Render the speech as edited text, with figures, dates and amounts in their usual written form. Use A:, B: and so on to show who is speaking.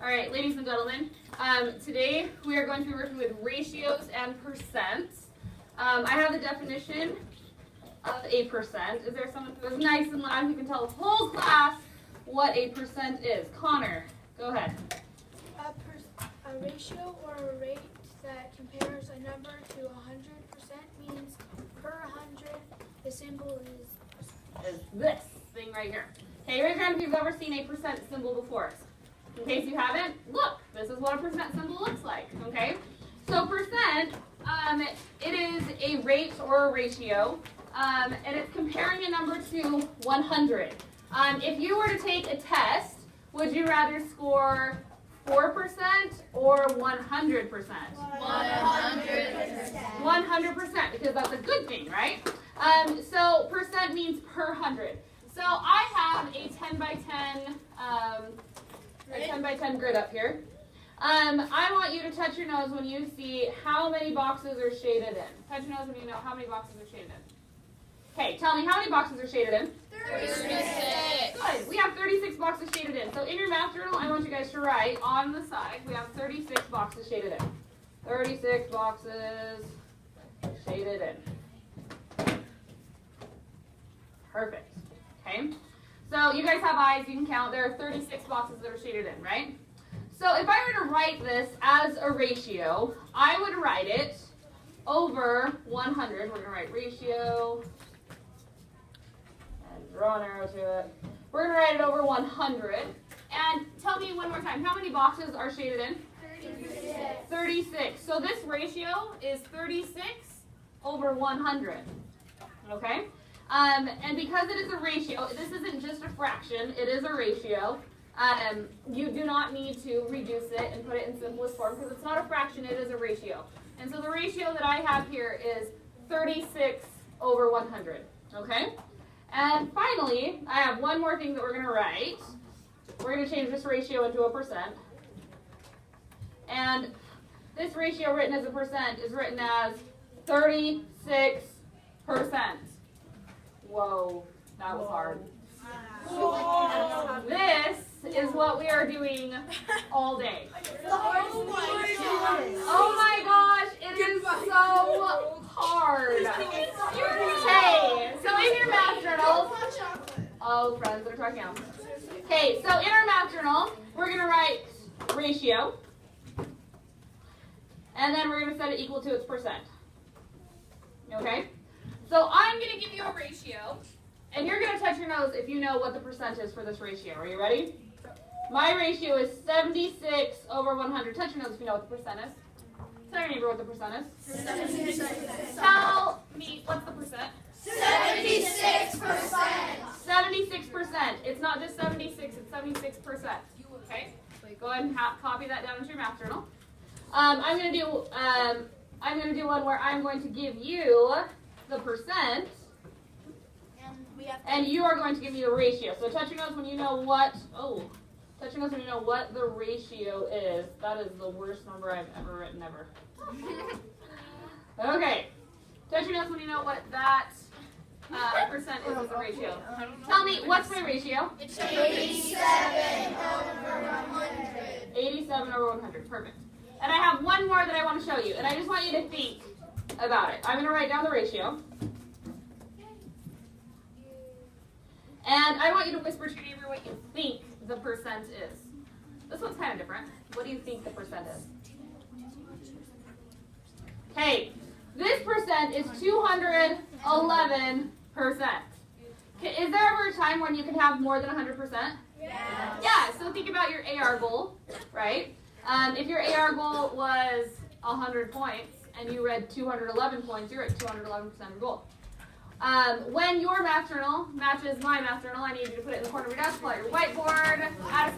A: All right, ladies and gentlemen, today we are going to be working with ratios and percents. I have the definition of a percent. Is there someone who is nice and loud who can tell the whole class what a percent is? Connor, go ahead.
B: A ratio or a rate that compares a number to 100% means per 100. The symbol
A: is this thing right here. Okay, raise your hand if you've ever seen a percent symbol before. In case you haven't, look, this is what a percent symbol looks like, okay? So percent, it is a rate or a ratio, and it's comparing a number to 100. If you were to take a test, would you rather score 4% or 100%?
B: 100%.
A: 100%, because that's a good thing, right? So percent means per 100. So I have a 10 by 10 grid up here. I want you to touch your nose when you see how many boxes are shaded in. Touch your nose when you know how many boxes are shaded in. Okay, tell me how many boxes are shaded in?
B: 36.
A: Good. We have 36 boxes shaded in. So in your math journal, I want you guys to write on the side, we have 36 boxes shaded in. 36 boxes shaded in. Perfect. Okay. So you guys have eyes, you can count. There are 36 boxes that are shaded in, right? So if I were to write this as a ratio, I would write it over 100. We're going to write ratio and draw an arrow to it. We're going to write it over 100. And tell me one more time, how many boxes are shaded in?
B: 36.
A: 36. So this ratio is 36 over 100. Okay? And because it is a ratio, this isn't just a fraction, it is a ratio. You do not need to reduce it and put it in simplest form because it's not a fraction, it is a ratio. And so the ratio that I have here is 36 over 100. Okay? And finally, I have one more thing that we're going to write. We're going to change this ratio into a percent. And this ratio written as a percent is written as 36%. Whoa, that was hard. This is what we are doing all day. Oh my gosh, it is so hard. Okay, so in your math journal, oh friends, they're talking now. Okay, so in our math journal, we're going to write ratio, and then we're going to set it equal to its percent. Okay? So I'm going to give you a ratio, and you're going to touch your nose if you know what the percent is for this ratio. Are you ready? My ratio is 76 over 100. Touch your nose if you know what the percent is. Tell your neighbor what the percent is.
B: 76%.
A: Tell me, what's the percent?
B: 76%.
A: 76%. It's not just 76, it's 76%. Okay? Go ahead and copy that down into your math journal. I'm going to do one where I'm going to give you the percent, and you are going to give me a ratio. So touch your nose when you know what, touch your nose when you know what the ratio is. That is the worst number I've ever written ever. Okay. Touch your nose when you know what that percent is as a ratio. Tell me, what's my ratio?
B: It's 87 over 100.
A: 87 over 100. Perfect. And I have one more that I want to show you, and I just want you to think about it. I'm going to write down the ratio. And I want you to whisper to your neighbor what you think the percent is. This one's kind of different. What do you think the percent is? Okay, this percent is 211%. Is there ever a time when you can have more than 100%?
B: Yes.
A: Yeah, so think about your AR goal, right? If your AR goal was 100 points and you read 211 points, you're at 211% of your goal. When your math journal matches my math journal, I need you to put it in the corner of your desk, pull out your whiteboard, add a